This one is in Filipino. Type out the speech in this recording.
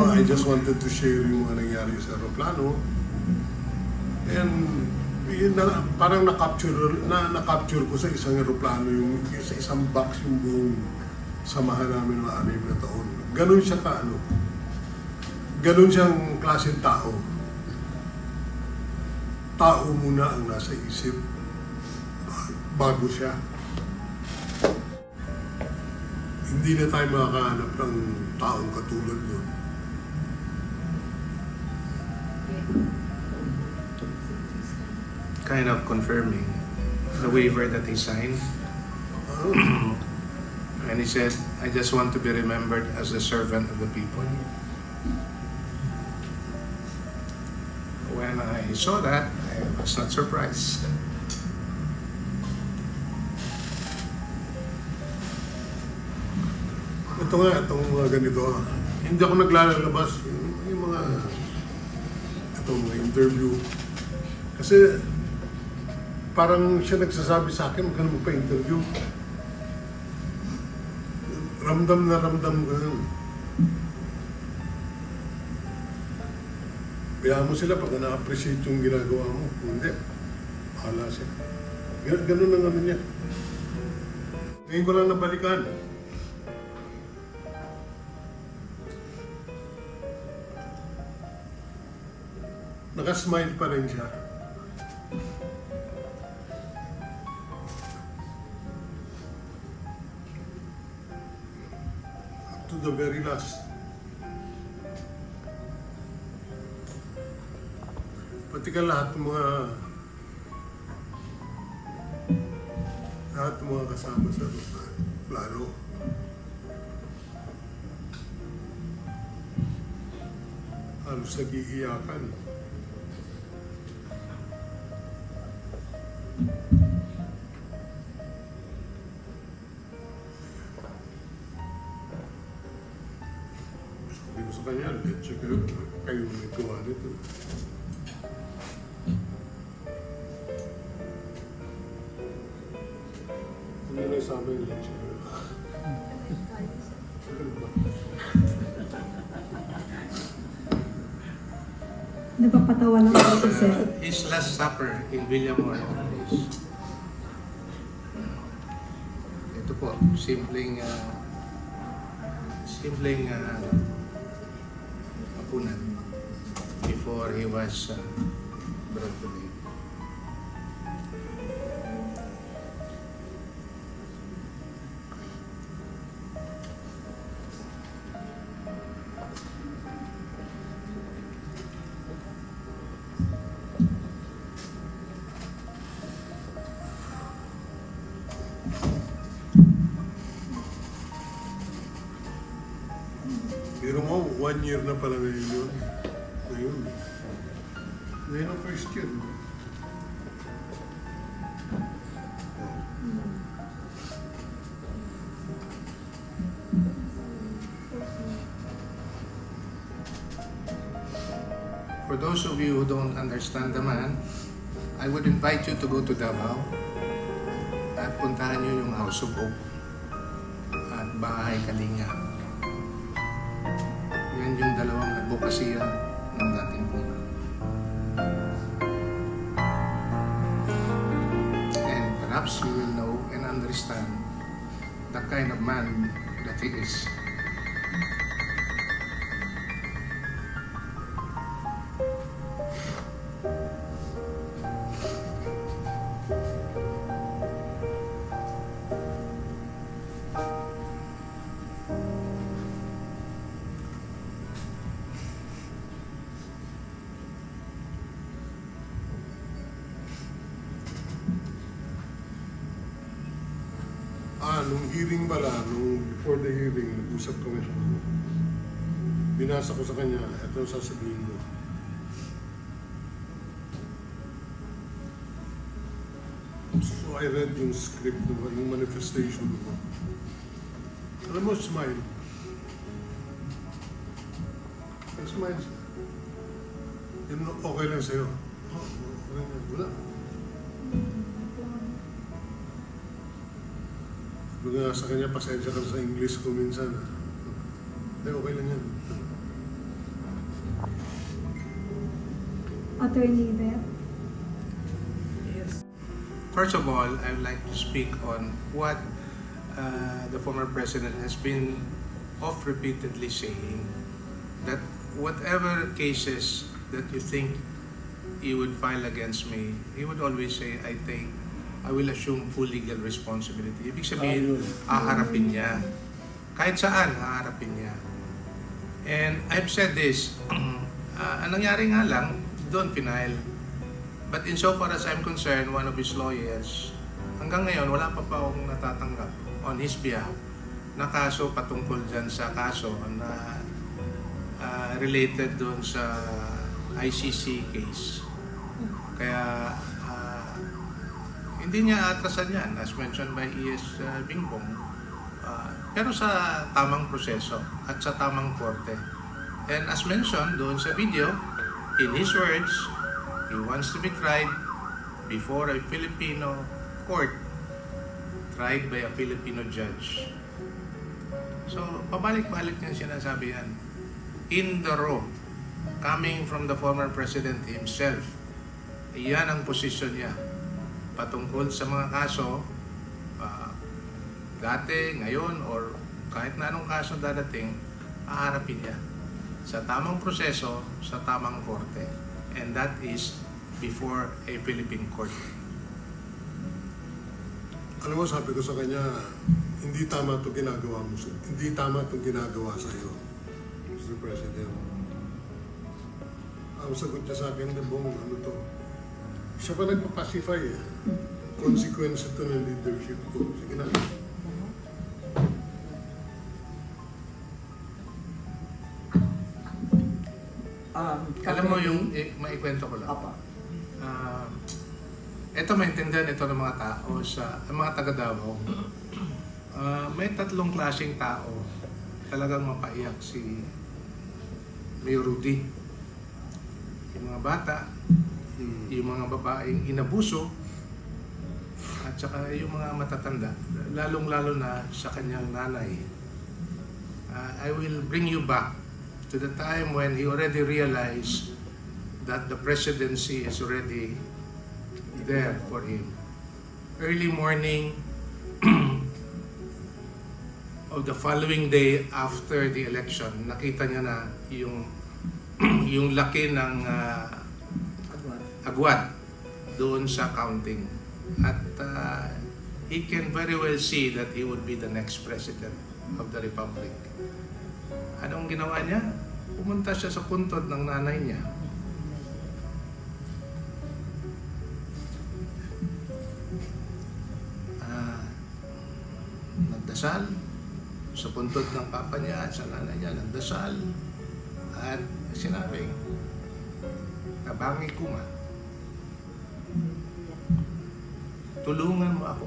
I just wanted to share yung mga nangyari sa aeroplano. And parang na-capture ko sa isang aeroplano, sa isang box yung buong samahan namin ng 6 na taon. Ganun siya ganun siyang klaseng tao. Tao muna ang nasa isip bago siya. Hindi na tayo makakahanap ng taong katulad nun. Kind of confirming the waiver that he signed. And he said, I just want to be remembered as a servant of the people. When I saw that, I was not surprised. Ito nga, itong mga ganito, hindi ako naglalabas yung mga interview. Kasi parang siya nagsasabi sa akin, huwag ka na magpa-interview. Ramdam na ramdam ko yun. Kaya mo sila pag na-appreciate yung ginagawa mo. Hindi, bahala siya. Ganun ang ano niya. Ngayon ko lang nabalikan. Nakasmile pa rin siya. Up to the very last. Pati ka lahat ng mga kasama sa plano. Halos nag-iiyakan. Sabi ko sa kanya, let's check kayo may gawa nito. Ano na sa amin, let's check kayo. Nagpapatawa lang ako sa sir. His last supper in Villamor is ito po, simpleng hapunan before he was brought to me. Pero mo, 1 year na pala ngayon yun. Ngayon ang first year. For those of you who don't understand the man, I would invite you to go to Davao at puntahan nyo yung House of Hope at Bahay Kalinga. Yan yung dalawang advokasya ng dating bunga. And perhaps you will know and understand the kind of man that he is. Nung hearing pala, before the hearing, nag-usap kami sa mga. Binasa ko sa kanya, ito ang sasabihin ko. So I read yung script, yung manifestation ko. Alam mo, smile. Smile siya. Yun, okay lang sa'yo. Oh, okay lang. Wala. Sabi nga sa kanya, pasensya ka sa English ko minsan. Hindi, okay lang yan. Attorney Beth. First of all, I would like to speak on what the former president has been oft repeatedly saying, that whatever cases that you think you would file against me, he would always say, I will assume full legal responsibility. Ibig sabihin, haharapin niya. Kahit saan, haharapin niya. And I've said this, ang nangyari nga lang, doon final. But insofar as I'm concerned, one of his lawyers, hanggang ngayon, wala pa akong natatanggap on his behalf na kaso patungkol dyan sa kaso na related doon sa ICC case. Kaya hindi niya atrasan yan, as mentioned by E.S. Bingbong, pero sa tamang proseso at sa tamang korte. And as mentioned doon sa video, in his words, he wants to be tried before a Filipino court, tried by a Filipino judge. So, pabalik-balik niya sinasabi yan. In the row, coming from the former president himself, iyan ang posisyon niya patungkol sa mga kaso, dati, ngayon, or kahit na anong kaso dadating, haharapin niya sa tamang proseso, sa tamang korte. And that is before a Philippine court. Alam mo, sabi ko sa kanya, hindi tama itong ginagawa mo. Hindi tama itong ginagawa sa iyo, Mr. President. Ang sagot niya sa akin, ano to? Siya pa nagpapacify eh. Consequence ito ng leadership ko. Sige na. Alam mo yung, maikwento ko lang. Apa. Ito maintindihan ito ng mga tao ang mga taga Davao. May tatlong klaseng tao talagang mapaiyak si Mayor Rudy. Yung mga bata, yung mga babaeng inabuso, at saka yung mga matatanda, lalong-lalo na sa kanyang nanay. I will bring you back to the time when he already realized that the presidency is already there for him. Early morning of the following day after the election, nakita niya na yung laki ng agwat doon sa counting. At he can very well see that he would be the next president of the Republic. Anong ginawa niya? Pumunta siya sa puntod ng nanay niya. Nagdasal sa puntod ng papa niya at sa nanay niya. Nagdasal at sinabi, "Kabangi ko ma, tulungan mo ako